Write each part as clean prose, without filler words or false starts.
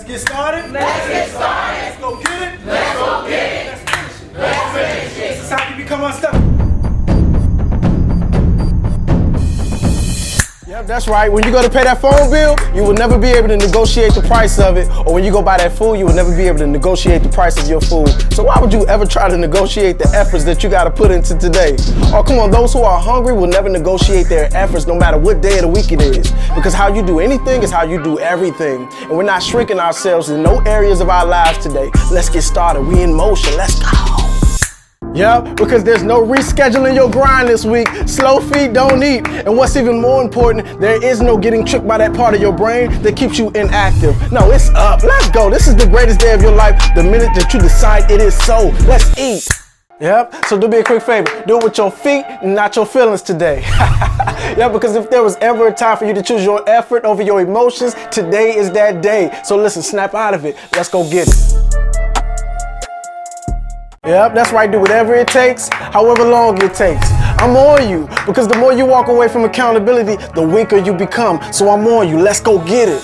Let's get started. Let's get started. Let's go get it. Let's go get it. Let's finish it. Let's finish it. This is how you become unstuck. Yep, that's right. When you go to pay that phone bill, you will never be able to negotiate the price of it. Or when you go buy that food, you will never be able to negotiate the price of your food. So why would you ever try to negotiate the efforts that you got to put into today? Oh, come on, those who are hungry will never negotiate their efforts no matter what day of the week it is. Because how you do anything is how you do everything. And we're not shrinking ourselves in no areas of our lives today. Let's get started. We in motion. Let's go. Yep, because there's no rescheduling your grind this week. Slow feet don't eat. And what's even more important, there is no getting tricked by that part of your brain that keeps you inactive. No, it's up. Let's go. This is the greatest day of your life the minute that you decide it is so. Let's eat. Yep, so do me a quick favor. Do it with your feet and not your feelings today. Yeah, because if there was ever a time for you to choose your effort over your emotions, today is that day. So listen, snap out of it. Let's go get it. Yep, that's right. Do whatever it takes, however long it takes. I'm on you, because the more you walk away from accountability, the weaker you become. So I'm on you. Let's go get it.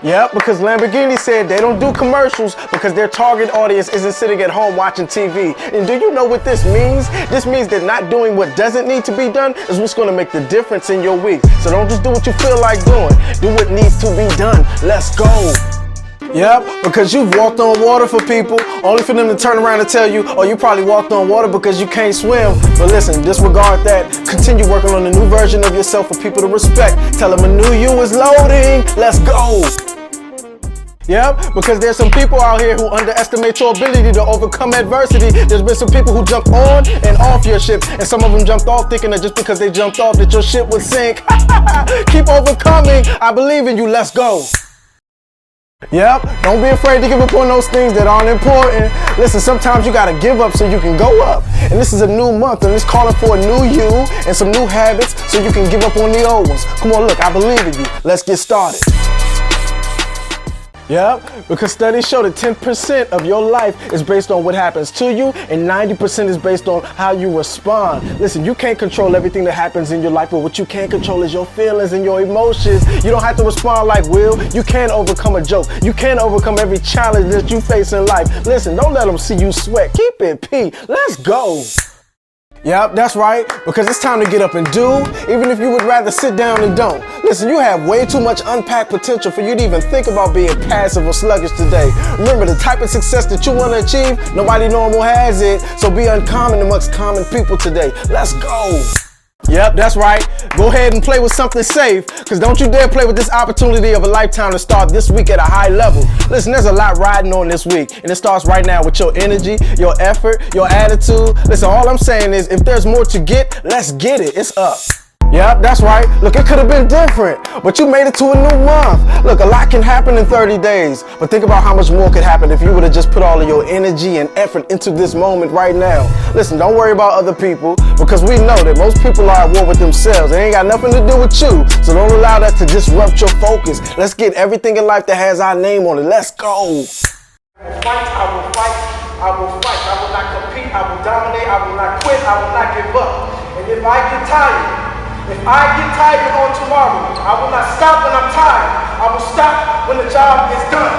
Yep, because Lamborghini said they don't do commercials because their target audience isn't sitting at home watching TV. And do you know what this means? This means that not doing what doesn't need to be done is what's going to make the difference in your week. So don't just do what you feel like doing. Do what needs to be done. Let's go. Yep, because you've walked on water for people, only for them to turn around and tell you, oh, you probably walked on water because you can't swim. But listen, disregard that. Continue working on a new version of yourself for people to respect. Tell them a new you is loading. Let's go. Yep, because there's some people out here who underestimate your ability to overcome adversity. There's been some people who jumped on and off your ship, and some of them jumped off thinking that just because they jumped off that your ship would sink. Keep overcoming. I believe in you. Let's go. Yep, don't be afraid to give up on those things that aren't important. Listen, sometimes you gotta give up so you can go up. And this is a new month, and it's calling for a new you and some new habits so you can give up on the old ones. Come on, look, I believe in you. Let's get started. Yep, because studies show that 10% of your life is based on what happens to you and 90% is based on how you respond. Listen, you can't control everything that happens in your life, but what you can control is your feelings and your emotions. You don't have to respond like Will. You can overcome a joke. You can overcome every challenge that you face in life. Listen, don't let them see you sweat. Keep it P. Let's go. Yep, that's right, because it's time to get up and do, even if you would rather sit down and don't. Listen, you have way too much unpacked potential for you to even think about being passive or sluggish today. Remember, the type of success that you want to achieve, nobody normal has it, so be uncommon amongst common people today. Let's go. Yep, that's right. Go ahead and play with something safe, because don't you dare play with this opportunity of a lifetime to start this week at a high level. Listen, there's a lot riding on this week, and it starts right now with your energy, your effort, your attitude. Listen, all I'm saying is if there's more to get, let's get it. It's up. Yep, that's right. Look, it could have been different, but you made it to a new month. Look, a lot can happen in 30 days, but think about how much more could happen if you would have just put all of your energy and effort into this moment right now. Listen, don't worry about other people, because we know that most people are at war with themselves. It ain't got nothing to do with you, so don't allow that to disrupt your focus. Let's get everything in life that has our name on it. Let's go. I will fight, I will fight, I will fight. I will not compete, I will dominate, I will not quit, I will not give up. And if I get tired on tomorrow, I will not stop when I'm tired. I will stop when the job is done.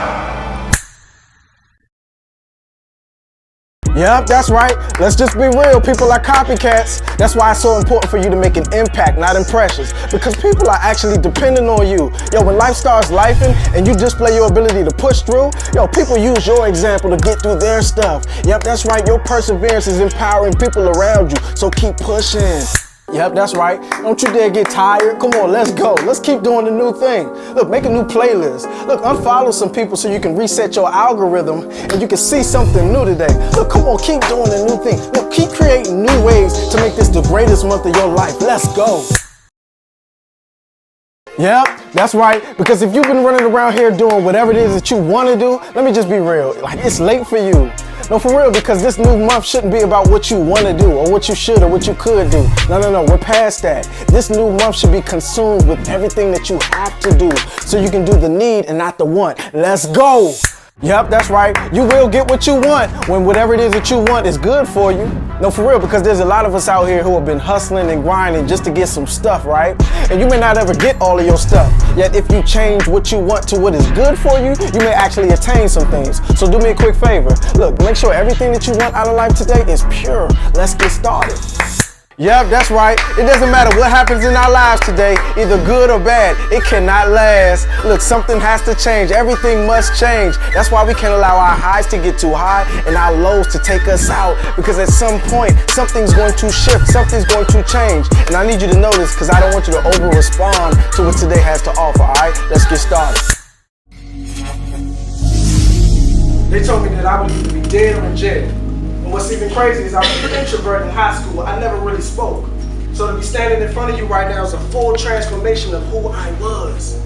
Yep, that's right. Let's just be real. People are copycats. That's why it's so important for you to make an impact, not impressions. Because people are actually depending on you. Yo, when life starts lifing and you display your ability to push through, yo, people use your example to get through their stuff. Yep, that's right. Your perseverance is empowering people around you. So keep pushing. Yep, that's right. Don't you dare get tired. Come on, let's go. Let's keep doing the new thing. Look, make a new playlist. Look, unfollow some people so you can reset your algorithm and you can see something new today. Look, come on, keep doing the new thing. Look, keep creating new ways to make this the greatest month of your life. Let's go. Yep, that's right. Because if you've been running around here doing whatever it is that you want to do, let me just be real. Like, it's late for you. No, for real, because this new month shouldn't be about what you want to do or what you should or what you could do. No, we're past that. This new month should be consumed with everything that you have to do so you can do the need and not the want. Let's go. Yep, that's right. You will get what you want when whatever it is that you want is good for you. No, for real, because there's a lot of us out here who have been hustling and grinding just to get some stuff, right? And you may not ever get all of your stuff. Yet if you change what you want to what is good for you, you may actually attain some things. So do me a quick favor. Look, make sure everything that you want out of life today is pure. Let's get started. Yep, that's right. It doesn't matter what happens in our lives today, either good or bad, it cannot last. Look, something has to change. Everything must change. That's why we can't allow our highs to get too high and our lows to take us out. Because at some point, something's going to shift, something's going to change. And I need you to know this because I don't want you to over-respond to what today has to offer, all right? Let's get started. They told me that I would either be dead or in jail. And what's even crazy is I was an introvert in high school. I never really spoke. So to be standing in front of you right now is a full transformation of who I was.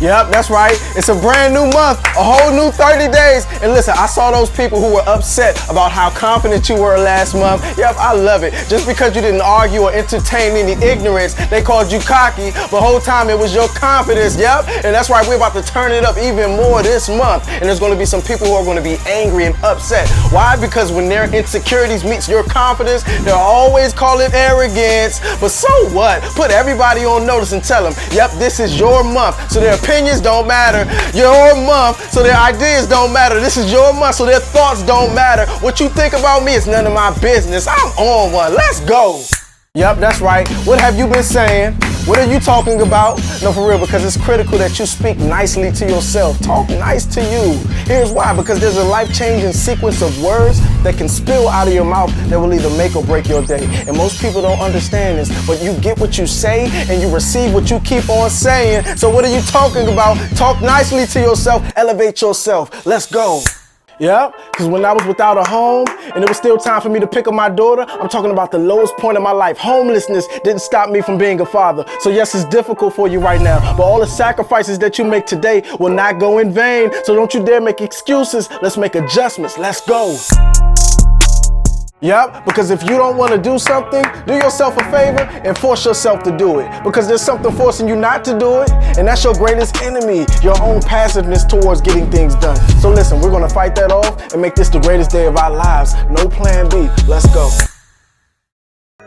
Yep, that's right. It's a brand new month, a whole new 30 days. And listen, I saw those people who were upset about how confident you were last month. Yep, I love it. Just because you didn't argue or entertain any ignorance, they called you cocky. But the whole time it was your confidence. Yep, and that's why we're about to turn it up even more this month. And there's going to be some people who are going to be angry and upset. Why? Because when their insecurities meets your confidence, they'll always call it arrogance. But so what? Put everybody on notice and tell them, yep, this is your month. So their opinions don't matter. Your month, so their ideas don't matter. This is your month, so their thoughts don't matter. What you think about me is none of my business. I'm on one. Let's go. Yep, that's right. What have you been saying? What are you talking about? No, for real, because it's critical that you speak nicely to yourself. Talk nice to you. Here's why, because there's a life-changing sequence of words that can spill out of your mouth that will either make or break your day. And most people don't understand this, but you get what you say and you receive what you keep on saying. So what are you talking about? Talk nicely to yourself. Elevate yourself. Let's go. Yep, because when I was without a home and it was still time for me to pick up my daughter, I'm talking about the lowest point of my life. Homelessness didn't stop me from being a father. So yes, it's difficult for you right now, but all the sacrifices that you make today will not go in vain. So don't you dare make excuses. Let's make adjustments. Let's go. Yep, because if you don't want to do something, do yourself a favor and force yourself to do it. Because there's something forcing you not to do it, and that's your greatest enemy, your own passiveness towards getting things done. So listen, we're going to fight that off and make this the greatest day of our lives. No plan B. Let's go.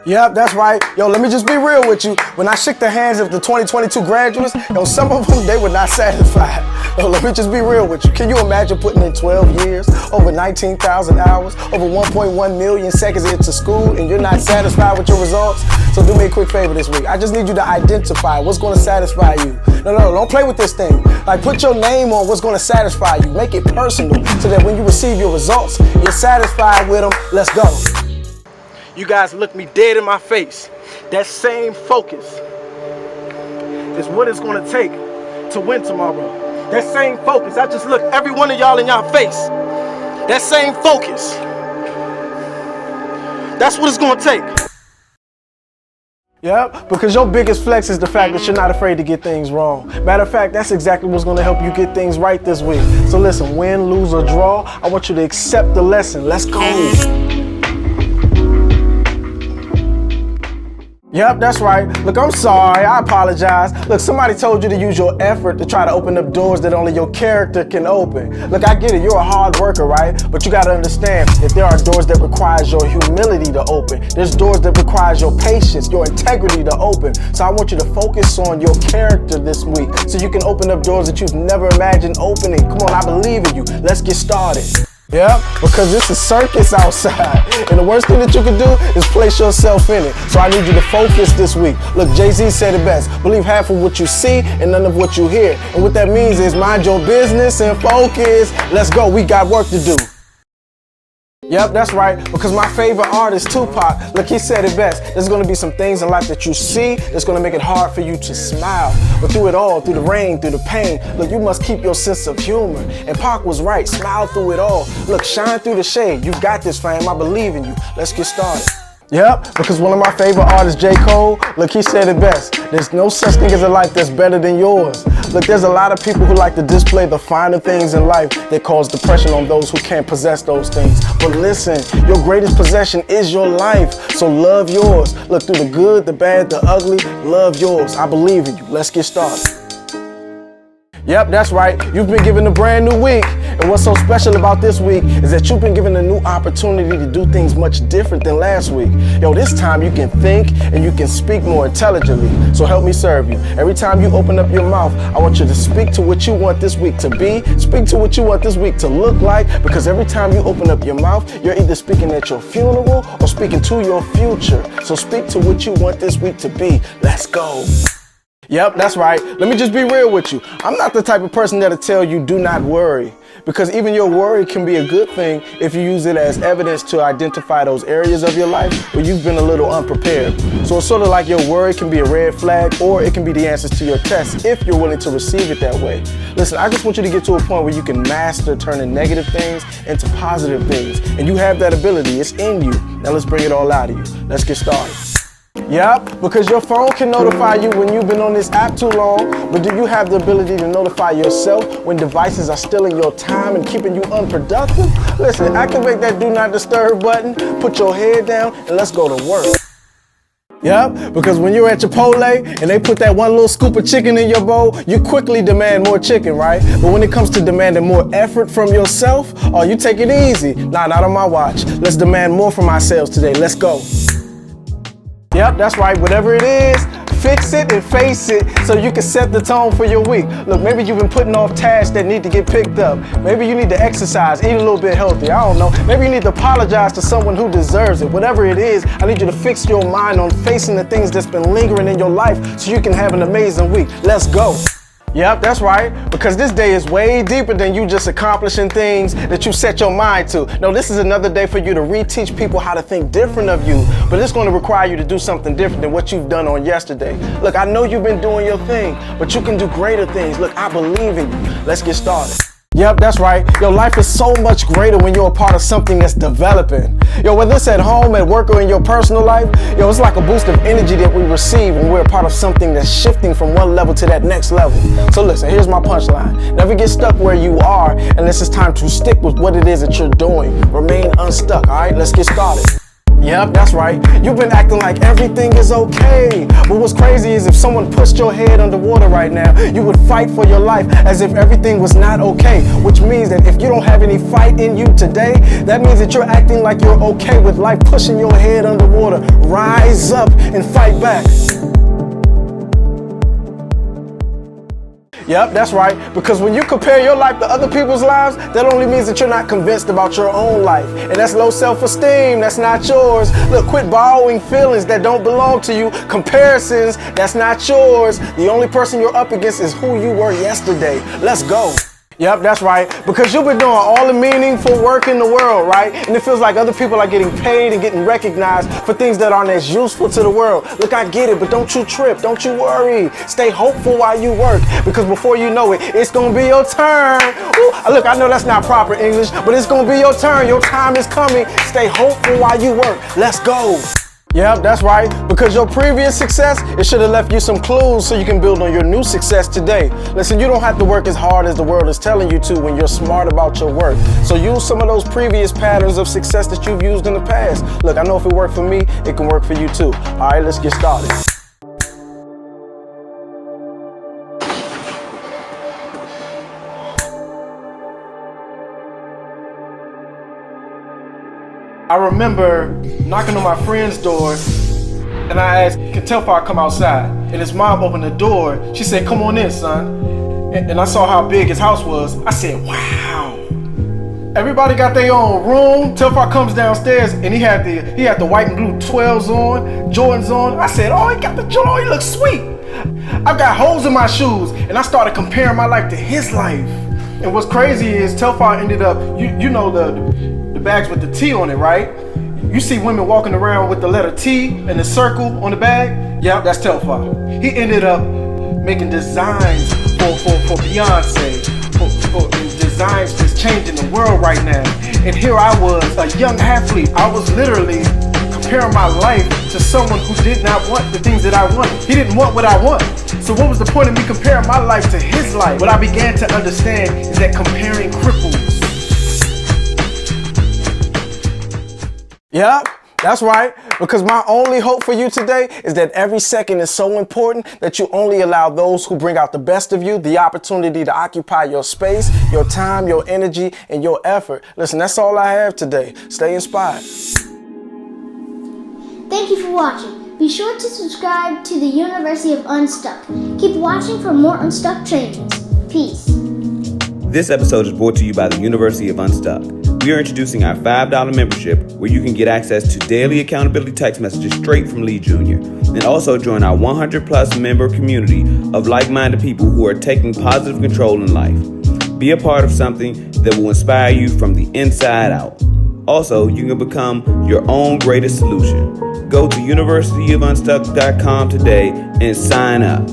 Yep, that's right. Yo, let me just be real with you. When I shook the hands of the 2022 graduates, yo, some of them, they were not satisfied. Yo, let me just be real with you. Can you imagine putting in 12 years, over 19,000 hours, over 1.1 million seconds into school, and you're not satisfied with your results? So do me a quick favor this week. I just need you to identify what's going to satisfy you. No, don't play with this thing. Like, put your name on what's going to satisfy you. Make it personal so that when you receive your results, you're satisfied with them. Let's go. You guys look me dead in my face. That same focus is what it's going to take to win tomorrow. That same focus. I just look every one of y'all in y'all face. That same focus. That's what it's going to take. Yep, because your biggest flex is the fact that you're not afraid to get things wrong. Matter of fact, that's exactly what's going to help you get things right this week. So listen, win, lose, or draw, I want you to accept the lesson. Let's go. Yep, that's right. Look, I'm sorry. I apologize. Look, somebody told you to use your effort to try to open up doors that only your character can open. Look, I get it. You're a hard worker, right? But you got to understand that there are doors that requires your humility to open. There's doors that requires your patience, your integrity to open. So I want you to focus on your character this week so you can open up doors that you've never imagined opening. Come on, I believe in you. Let's get started. Yeah, because it's a circus outside. And the worst thing that you can do is place yourself in it. So I need you to focus this week. Look, Jay-Z said it best. Believe half of what you see and none of what you hear. And what that means is mind your business and focus. Let's go. We got work to do. Yep, that's right, because my favorite artist, Tupac, look, he said it best. There's going to be some things in life that you see that's going to make it hard for you to smile. But through it all, through the rain, through the pain, look, you must keep your sense of humor. And Pac was right, smile through it all. Look, shine through the shade. You got this, fam. I believe in you. Let's get started. Yep, because one of my favorite artists, J. Cole, look, he said it best. There's no such thing as a life that's better than yours. Look, there's a lot of people who like to display the finer things in life that cause depression on those who can't possess those things. But listen, your greatest possession is your life, so love yours. Look, through the good, the bad, the ugly, love yours. I believe in you. Let's get started. Yep, that's right. You've been given a brand new week. And what's so special about this week is that you've been given a new opportunity to do things much different than last week. Yo, this time you can think and you can speak more intelligently. So help me serve you. Every time you open up your mouth, I want you to speak to what you want this week to be. Speak to what you want this week to look like. Because every time you open up your mouth, you're either speaking at your funeral or speaking to your future. So speak to what you want this week to be. Let's go. Yep, that's right. Let me just be real with you. I'm not the type of person that'll tell you do not worry, because even your worry can be a good thing if you use it as evidence to identify those areas of your life where you've been a little unprepared. So it's sort of like your worry can be a red flag, or it can be the answers to your test if you're willing to receive it that way. Listen, I just want you to get to a point where you can master turning negative things into positive things, and you have that ability. It's in you. Now let's bring it all out of you. Let's get started. Yep, because your phone can notify you when you've been on this app too long, but do you have the ability to notify yourself when devices are stealing your time and keeping you unproductive? Listen, activate that do not disturb button, put your head down, and let's go to work. Yep, because when you're at Chipotle and they put that one little scoop of chicken in your bowl, you quickly demand more chicken, right? But when it comes to demanding more effort from yourself, oh, you take it easy. Nah, not on my watch. Let's demand more from ourselves today. Let's go. Yep, that's right. Whatever it is, fix it and face it so you can set the tone for your week. Look, maybe you've been putting off tasks that need to get picked up. Maybe you need to exercise, eat a little bit healthy. I don't know. Maybe you need to apologize to someone who deserves it. Whatever it is, I need you to fix your mind on facing the things that's been lingering in your life so you can have an amazing week. Let's go. Yep, that's right, because this day is way deeper than you just accomplishing things that you set your mind to. No, this is another day for you to reteach people how to think different of you, but it's going to require you to do something different than what you've done on yesterday. Look, I know you've been doing your thing, but you can do greater things. Look, I believe in you. Let's get started. Yep, that's right. Your life is so much greater when you're a part of something that's developing. Yo, whether it's at home, at work, or in your personal life, yo, it's like a boost of energy that we receive when we're a part of something that's shifting from one level to that next level. So listen, here's my punchline. Never get stuck where you are unless it's time to stick with what it is that you're doing. Remain unstuck, all right? Let's get started. Yep, that's right. You've been acting like everything is okay. But what's crazy is if someone pushed your head underwater right now, you would fight for your life as if everything was not okay. Which means that if you don't have any fight in you today, that means that you're acting like you're okay with life pushing your head underwater. Rise up and fight back. Yep, that's right, because when you compare your life to other people's lives, that only means that you're not convinced about your own life. And that's low self-esteem, that's not yours. Look, quit borrowing feelings that don't belong to you, comparisons, that's not yours. The only person you're up against is who you were yesterday. Let's go. Yep, that's right, because you've been doing all the meaningful work in the world, right? And it feels like other people are getting paid and getting recognized for things that aren't as useful to the world. Look, I get it, but don't you trip, don't you worry. Stay hopeful while you work, because before you know it, it's gonna be your turn. Ooh, look, I know that's not proper English, but it's gonna be your turn. Your time is coming. Stay hopeful while you work. Let's go. Yep, that's right, because your previous success, it should have left you some clues so you can build on your new success today. Listen, you don't have to work as hard as the world is telling you to when you're smart about your work. So use some of those previous patterns of success that you've used in the past. Look, I know if it worked for me, it can work for you too. All right, let's get started. I remember knocking on my friend's door and I asked, can Telfar come outside? And his mom opened the door. She said, come on in, son. And I saw how big his house was. I said, wow. Everybody got their own room. Telfar comes downstairs and he had the white and blue 12s on, Jordans on. I said, oh, he got the Jordan, he looks sweet. I've got holes in my shoes and I started comparing my life to his life. And what's crazy is Telfar ended up, you know the bags with the T on it, right? You see women walking around with the letter T and the circle on the bag. Yeah, that's Telfar. He ended up making designs for Beyonce, for designs that's changing the world right now. And here I was, a young athlete. I was literally comparing my life to someone who did not want the things that I wanted. He didn't want what I want. So what was the point of me comparing my life to his life? What I began to understand is that comparing cripples. Yeah, That's right, because my only hope for you today is that every second is so important that you only allow those who bring out the best of you the opportunity to occupy your space, your time, your energy, and your effort. Listen, that's all I have today. Stay inspired. Thank you for watching. Be sure to subscribe to the University of Unstuck. Keep watching for more Unstuck trainings. Peace. This episode is brought to you by the University of Unstuck. We are introducing our $5 membership where you can get access to daily accountability text messages straight from Lee Jr. and also join our 100 plus member community of like-minded people who are taking positive control in life. Be a part of something that will inspire you from the inside out. Also, you can become your own greatest solution. Go to universityofunstuck.com today and sign up.